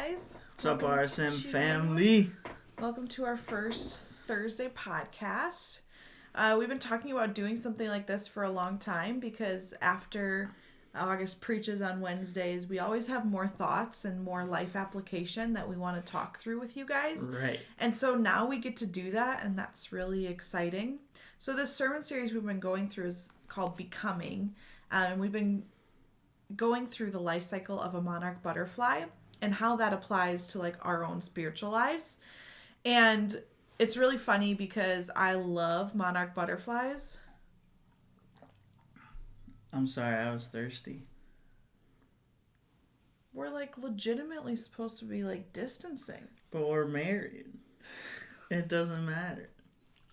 guys. What's up, RSM family? Welcome to our first Thursday podcast. We've been talking about doing something like this for a long time because after August preaches on Wednesdays, we always have more thoughts and more life application that we want to talk through with you guys. Right. And so now we get to do that, and that's really exciting. So this sermon series we've been going through is called Becoming. And we've been going through the life cycle of a monarch butterfly and how that applies to like our own spiritual lives. And it's really funny because I love monarch butterflies. I'm sorry, I was thirsty. We're like legitimately supposed to be like distancing. But we're married. It doesn't matter.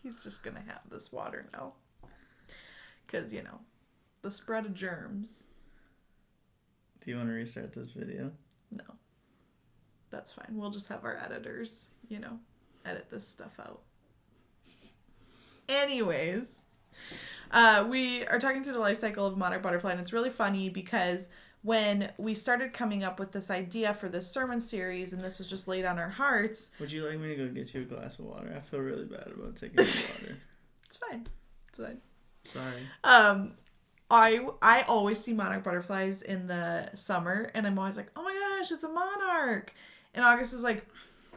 He's just gonna have this water now. Because, you know, the spread of germs. Do you want to restart this video? No. That's fine. We'll just have our editors, edit this stuff out. Anyways, we are talking through the life cycle of monarch butterfly, and it's really funny because when we started coming up with this idea for this sermon series, and this was just laid on our hearts. Would you like me to go get you a glass of water? I feel really bad about taking the water. It's fine. It's fine. Sorry. I always see monarch butterflies in the summer, and I'm always like, oh my gosh, it's a monarch. And August is like,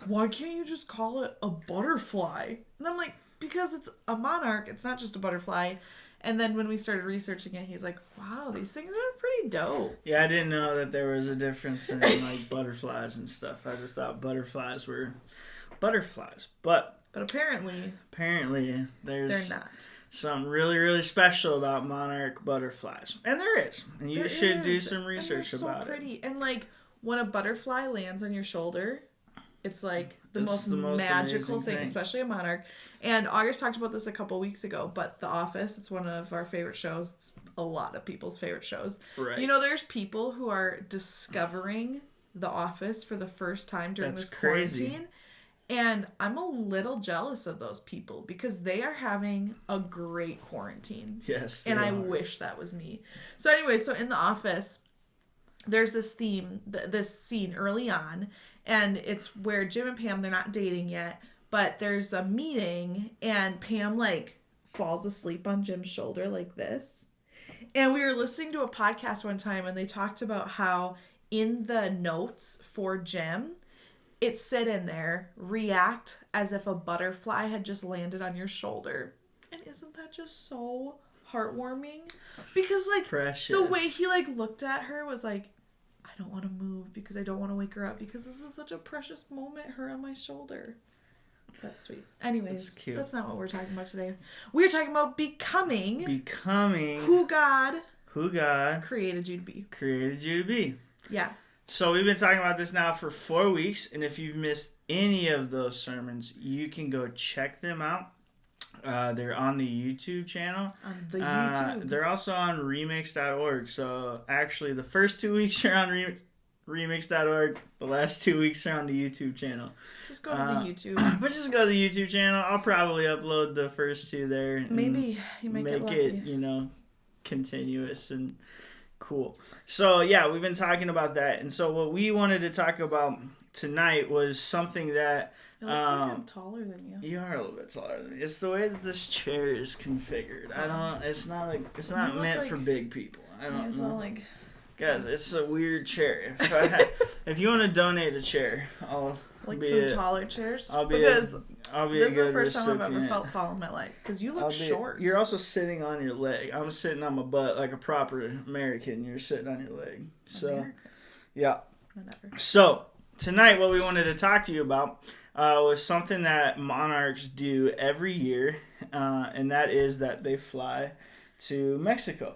why can't you just call it a butterfly? And I'm like, because it's a monarch, it's not just a butterfly. And then when we started researching it, he's like, wow, these things are pretty dope. Yeah, I didn't know that there was a difference in like butterflies and stuff. I just thought butterflies were butterflies. But apparently they're not. Something really, really special about monarch butterflies. And there is. And you should do some research about it. They're so pretty. And like when a butterfly lands on your shoulder, it's like the most magical thing, especially a monarch. And August talked about this a couple weeks ago, but The Office, it's one of our favorite shows. It's a lot of people's favorite shows. Right. There's people who are discovering The Office for the first time during this quarantine. And I'm a little jealous of those people because they are having a great quarantine. Yes. And I wish that was me. So anyway, in The Office, there's this this scene early on, and it's where Jim and Pam, they're not dating yet, but there's a meeting, and Pam, falls asleep on Jim's shoulder like this. And we were listening to a podcast one time, and they talked about how in the notes for Jim, it said in there, react as if a butterfly had just landed on your shoulder. And isn't that just so heartwarming? Because, precious. The way he, looked at her was like, I don't want to move because I don't want to wake her up because this is such a precious moment, her on my shoulder. That's sweet. Anyways, that's not what we're talking about today. We're talking about becoming who God created you to be. Yeah. So we've been talking about this now for 4 weeks, and if you've missed any of those sermons, you can go check them out. They're on the YouTube channel. On the YouTube. They're also on remix.org. So actually, the first 2 weeks are on remix.org. The last 2 weeks are on the YouTube channel. Just go to the YouTube. But just go to the YouTube channel. I'll probably upload the first two there. Maybe you might get lucky. Make it, continuous and cool. So yeah, we've been talking about that. And so what we wanted to talk about tonight was something that it looks like I'm taller than you. You are a little bit taller than me. It's the way that this chair is configured. It's not meant for big people. I don't know. Guys, it's a weird chair. If you want to donate a chair, I'll be some taller chairs. This is the first time I've ever felt tall in my life. Because you look short. You're also sitting on your leg. I'm sitting on my butt like a proper American. You're sitting on your leg. So, American. Yeah. Whatever. So, tonight what we wanted to talk to you about was something that monarchs do every year. And that is that they fly to Mexico.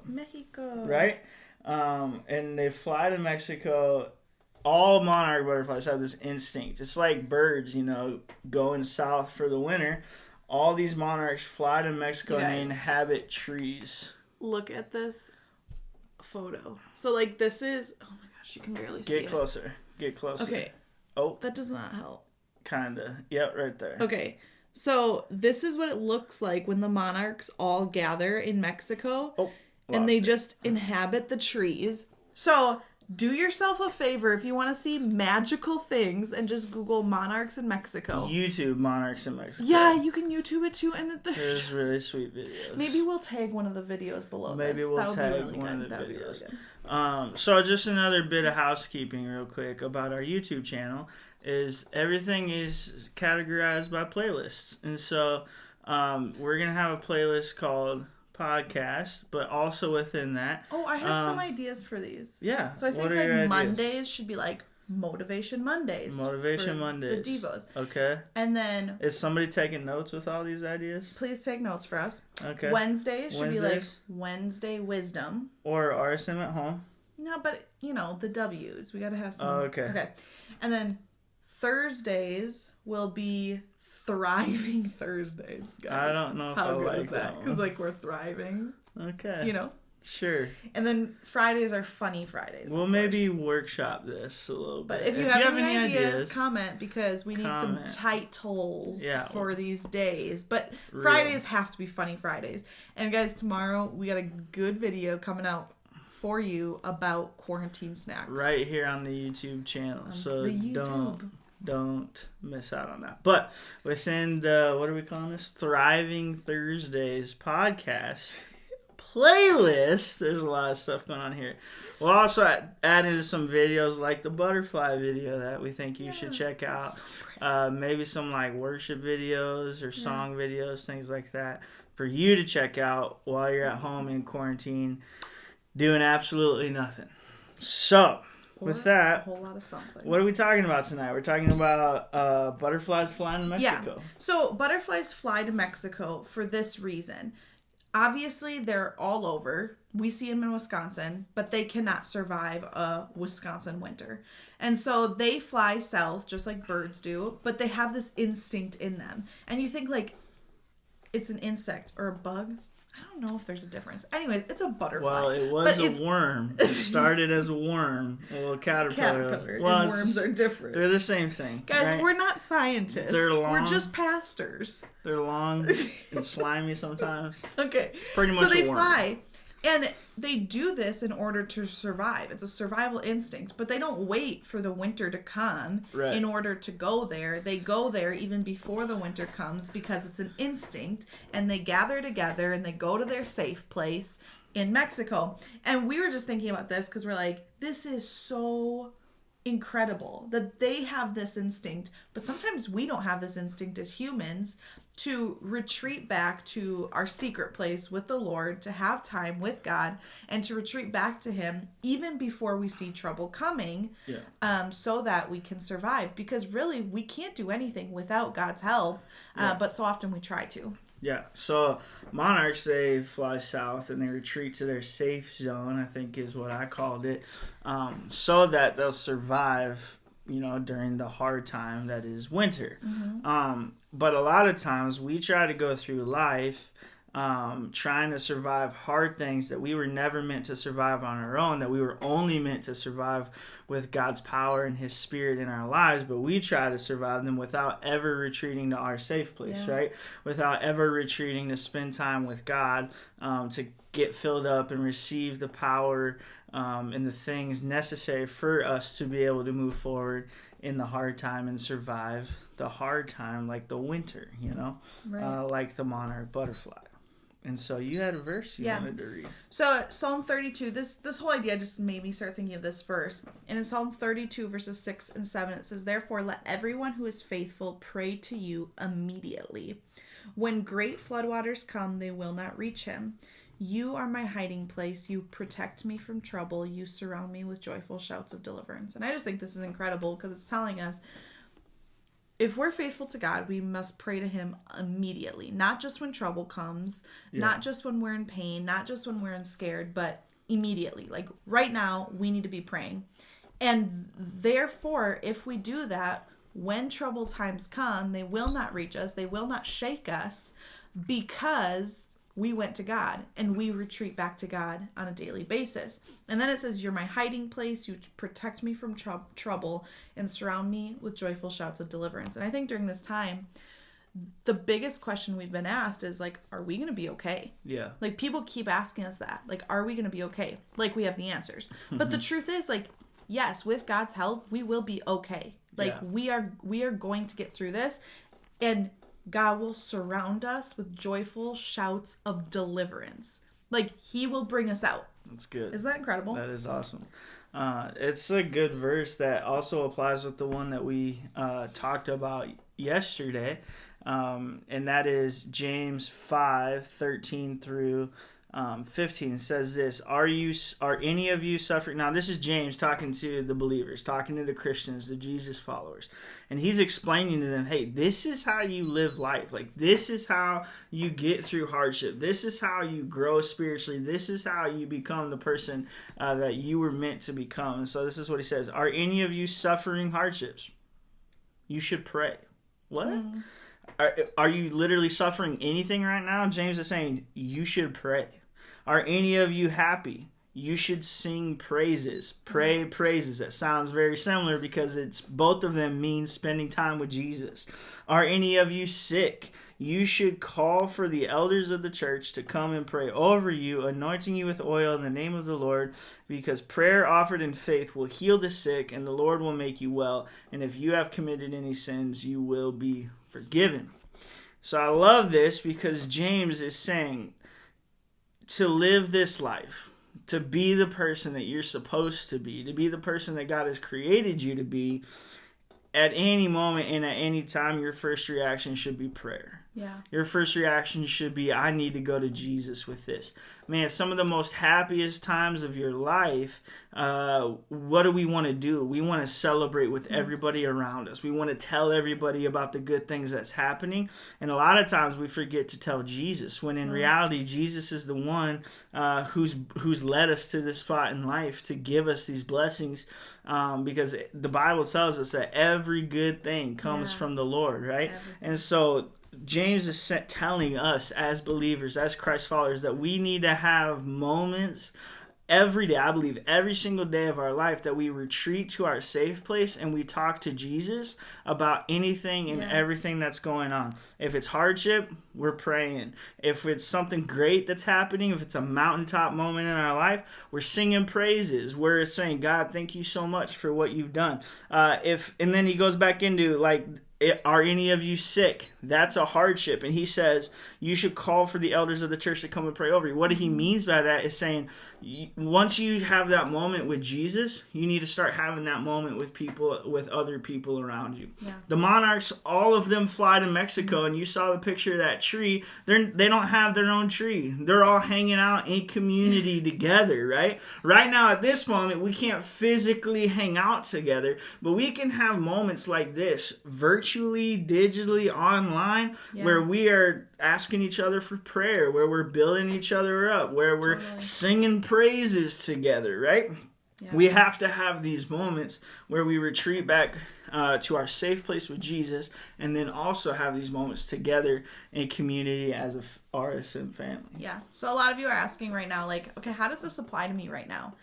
Right? And they fly to Mexico. All monarch butterflies have this instinct. It's like birds, going south for the winter. All these monarchs fly to Mexico and they inhabit trees. Look at this photo. So, this is... Oh my gosh, you can barely see it. Get closer. Okay. Oh. That does not help. Kinda. Yep, right there. Okay. So, this is what it looks like when the monarchs all gather in Mexico. Oh. And they just inhabit the trees. So... do yourself a favor if you want to see magical things and just Google monarchs in Mexico. YouTube monarchs in Mexico. Yeah, you can YouTube it too, and there's really sweet videos. Maybe we'll tag one of the videos below. Maybe this. we'll that would tag be really one good. of the That would videos. be really good. So just another bit of housekeeping, real quick, about our YouTube channel is everything is categorized by playlists, and so we're gonna have a playlist called podcast, but also within that. Oh, I had some ideas for these. Yeah. So I think like Mondays should be like Motivation Mondays. Motivation Mondays. The Devos. Okay. And then is somebody taking notes with all these ideas? Please take notes for us. Okay. Wednesdays should be like Wednesday Wisdom. Or RSM at home. No, but you know, the W's. We gotta have some. Oh, okay. Okay. And then Thursdays will be Thriving Thursdays, guys. I don't know if How I good like is that? Because like we're thriving. Okay. You know. Sure. And then Fridays are Funny Fridays. We'll maybe workshop this a little bit. But if you have any ideas, comment, because we need some titles for these days. But Fridays have to be Funny Fridays. And guys, tomorrow we got a good video coming out for you about quarantine snacks. Right here on the YouTube channel. So the YouTube. Don't miss out on that. But within the, what are we calling this? Thriving Thursdays podcast playlist, there's a lot of stuff going on here. We'll also add into some videos like the butterfly video that we think you should check out. So maybe some like worship videos or song videos, things like that, for you to check out while you're at home in quarantine doing absolutely nothing. So with that, a whole lot of something. What are we talking about tonight? We're talking about butterflies flying to Mexico. Yeah. So butterflies fly to Mexico for this reason. Obviously, they're all over. We see them in Wisconsin, but they cannot survive a Wisconsin winter. And so they fly south just like birds do, but they have this instinct in them. And you think like it's an insect or a bug. I don't know if there's a difference. Anyways, it's a butterfly. Well, it was a worm. It started as a worm, a little caterpillar. Well, and worms are different. They're the same thing. Guys, right? We're not scientists. They're long. We're just pastors. They're long and slimy sometimes. Okay. It's pretty much so they a worm. fly. And they do this in order to survive. It's a survival instinct, but they don't wait for the winter to come in order to go there. They go there even before the winter comes because it's an instinct, and they gather together and they go to their safe place in Mexico. And we were just thinking about this because we're like, this is so incredible that they have this instinct, but sometimes we don't have this instinct as humans to retreat back to our secret place with the Lord, to have time with God, and to retreat back to Him even before we see trouble coming, so that we can survive. Because really, we can't do anything without God's help, but so often we try to. Yeah, so monarchs, they fly south and they retreat to their safe zone, I think is what I called it, so that they'll survive, during the hard time that is winter. Mm-hmm. But a lot of times we try to go through life trying to survive hard things that we were never meant to survive on our own, that we were only meant to survive with God's power and His Spirit in our lives, but we try to survive them without ever retreating to our safe place, right? Without ever retreating to spend time with God, to get filled up and receive the power and the things necessary for us to be able to move forward in the hard time and survive the hard time, like the winter, like the monarch butterfly. And so you had a verse you wanted to read. So Psalm 32, this whole idea just made me start thinking of this verse. And in Psalm 32, verses 6 and 7, it says, "Therefore let everyone who is faithful pray to you immediately. When great floodwaters come, they will not reach him. You are my hiding place. You protect me from trouble. You surround me with joyful shouts of deliverance." And I just think this is incredible because it's telling us, if we're faithful to God, we must pray to Him immediately. Not just when trouble comes, not just when we're in pain, not just when we're scared, but immediately. Like right now, we need to be praying. And therefore, if we do that, when troubled times come, they will not reach us. They will not shake us because we went to God and we retreat back to God on a daily basis. And then it says, "You're my hiding place. You protect me from trouble and surround me with joyful shouts of deliverance." And I think during this time, the biggest question we've been asked is like, are we going to be okay? Yeah. Like, people keep asking us that. Like, are we going to be okay? Like, we have the answers. But the truth is, like, yes, with God's help, we will be okay. Like, we are going to get through this, and God will surround us with joyful shouts of deliverance. Like, he will bring us out. That's good. Isn't that incredible? That is awesome. It's a good verse that also applies with the one that we talked about yesterday. And that is James 5:13 through 15 says this: Are any of you suffering? Now this is James talking to the believers, talking to the Christians, the Jesus followers, and he's explaining to them, hey, this is how you live life. Like, this is how you get through hardship. This is how you grow spiritually. This is how you become the person that you were meant to become. And so this is what he says: Are any of you suffering hardships? You should pray. What? Are you literally suffering anything right now? James is saying you should pray. Are any of you happy? You should sing praises. Pray praises. That sounds very similar because it's both of them mean spending time with Jesus. Are any of you sick? You should call for the elders of the church to come and pray over you, anointing you with oil in the name of the Lord, because prayer offered in faith will heal the sick, and the Lord will make you well. And if you have committed any sins, you will be forgiven. So I love this because James is saying to live this life, to be the person that you're supposed to be the person that God has created you to be, at any moment and at any time, your first reaction should be prayer. Yeah. Your first reaction should be, I need to go to Jesus with this. Man, some of the most happiest times of your life, what do we want to do? We want to celebrate with everybody around us. We want to tell everybody about the good things that's happening. And a lot of times we forget to tell Jesus, when in reality, Jesus is the one who's led us to this spot in life to give us these blessings, because the Bible tells us that every good thing comes from the Lord, right? Everything. And so James is telling us as believers, as Christ followers, that we need to have moments every day, I believe every single day of our life, that we retreat to our safe place and we talk to Jesus about anything and everything that's going on. If it's hardship, we're praying. If it's something great that's happening, if it's a mountaintop moment in our life, we're singing praises. We're saying, God, thank you so much for what you've done. And then he goes back into, like, are any of you sick? That's a hardship. And he says, you should call for the elders of the church to come and pray over you. What he means by that is saying, once you have that moment with Jesus, you need to start having that moment with people, with other people around you. Yeah. The Monarchs, all of them fly to Mexico, and you saw the picture of that tree. They don't have their own tree. They're all hanging out in community together, right? Right now, at this moment, we can't physically hang out together, but we can have moments like this, virtually, digitally, online, where we are asking each other for prayer, where we're building each other up, where we're singing praises together, right? Yeah. We have to have these moments where we retreat back to our safe place with Jesus, and then also have these moments together in community as a RSM family. Yeah. So a lot of you are asking right now, like, okay, how does this apply to me right now?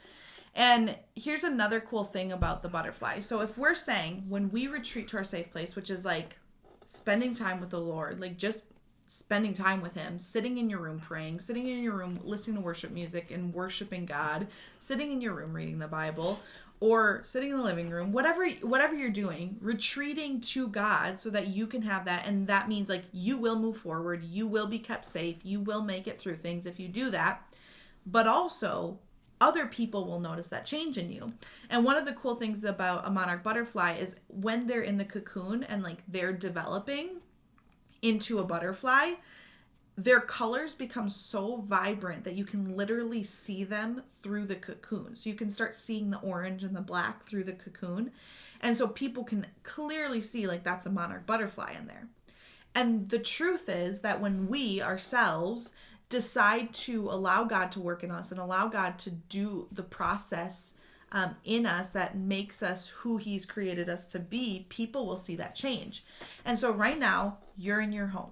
And here's another cool thing about the butterfly. So if we're saying when we retreat to our safe place, which is like spending time with the Lord, like just spending time with him, sitting in your room praying, sitting in your room listening to worship music and worshiping God, sitting in your room reading the Bible, or sitting in the living room, whatever you're doing, retreating to God so that you can have that. And that means, like, you will move forward, you will be kept safe, you will make it through things if you do that. But also, other people will notice that change in you. And one of the cool things about a monarch butterfly is when they're in the cocoon and, like, they're developing into a butterfly, their colors become so vibrant that you can literally see them through the cocoon. So you can start seeing the orange and the black through the cocoon. And so people can clearly see, like, that's a monarch butterfly in there. And the truth is that when we ourselves decide to allow God to work in us and allow God to do the process in us that makes us who he's created us to be, people will see that change. And so right now, you're in your home.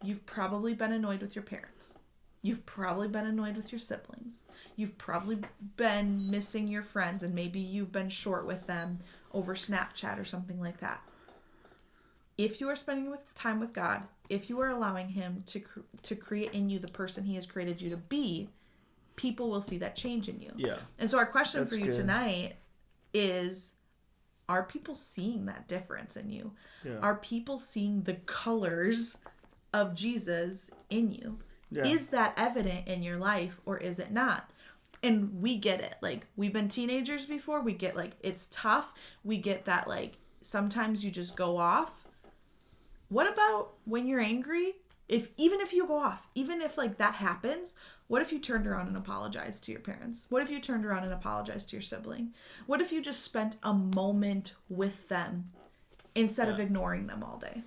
You've probably been annoyed with your parents. You've probably been annoyed with your siblings. You've probably been missing your friends, and maybe you've been short with them over Snapchat or something like that. if you are spending time with God, if you are allowing him to create in you the person he has created you to be, people will see that change in you. Yeah. And so our question That's for you good. tonight is, are people seeing that difference in you? Yeah. Are people seeing the colors of Jesus in you? Yeah. Is that evident in your life or is it not? And we get it. Like, we've been teenagers before. We get, like, it's tough. We get that, like, sometimes you just go off. What about when you're angry? Even if you go off, even if, like, that happens, what if you turned around and apologized to your parents? What if you turned around and apologized to your sibling? What if you just spent a moment with them instead of ignoring them all day?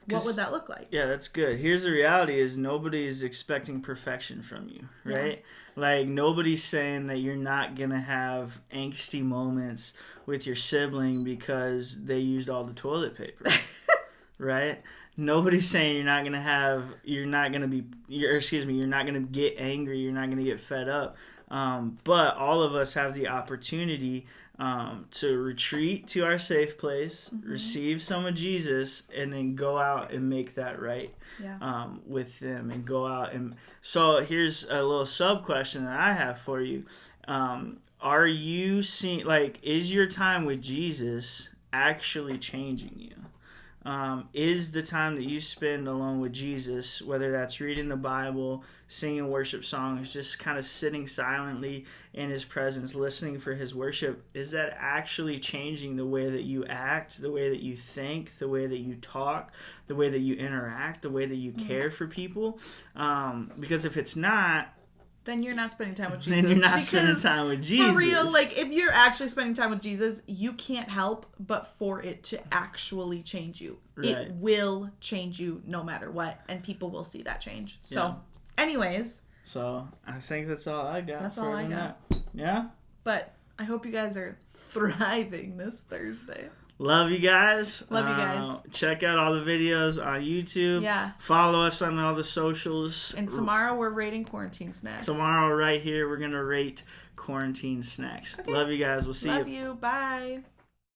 What would that look like? Yeah, that's good. Here's the reality is nobody's expecting perfection from you, right? Yeah. Like, nobody's saying that you're not going to have angsty moments with your sibling because they used all the toilet paper, right? Nobody's saying you're not going to get angry, you're not going to get fed up. But all of us have the opportunity to retreat to our safe place, receive some of Jesus, and then go out and make that right with them and go out. And so here's a little sub question that I have for you. Are you seeing, like, is your time with Jesus actually changing you? Is the time that you spend alone with Jesus, whether that's reading the Bible, singing worship songs, just kind of sitting silently in his presence, listening for his worship, is that actually changing the way that you act, the way that you think, the way that you talk, the way that you interact, the way that you care for people? Because if it's not, then you're not spending time with Jesus. Then you're not spending time with Jesus. For real, like, if you're actually spending time with Jesus, you can't help but for it to actually change you. Right. It will change you no matter what, and people will see that change. So, anyways. So, I think that's all I got. That's all I got. Yeah? But I hope you guys are thriving this Thursday. Love you guys. Love you guys. Check out all the videos on YouTube. Yeah. Follow us on all the socials. And tomorrow we're rating quarantine snacks. Tomorrow right here we're going to rate quarantine snacks. Okay. Love you guys. We'll see you. Love you. Bye.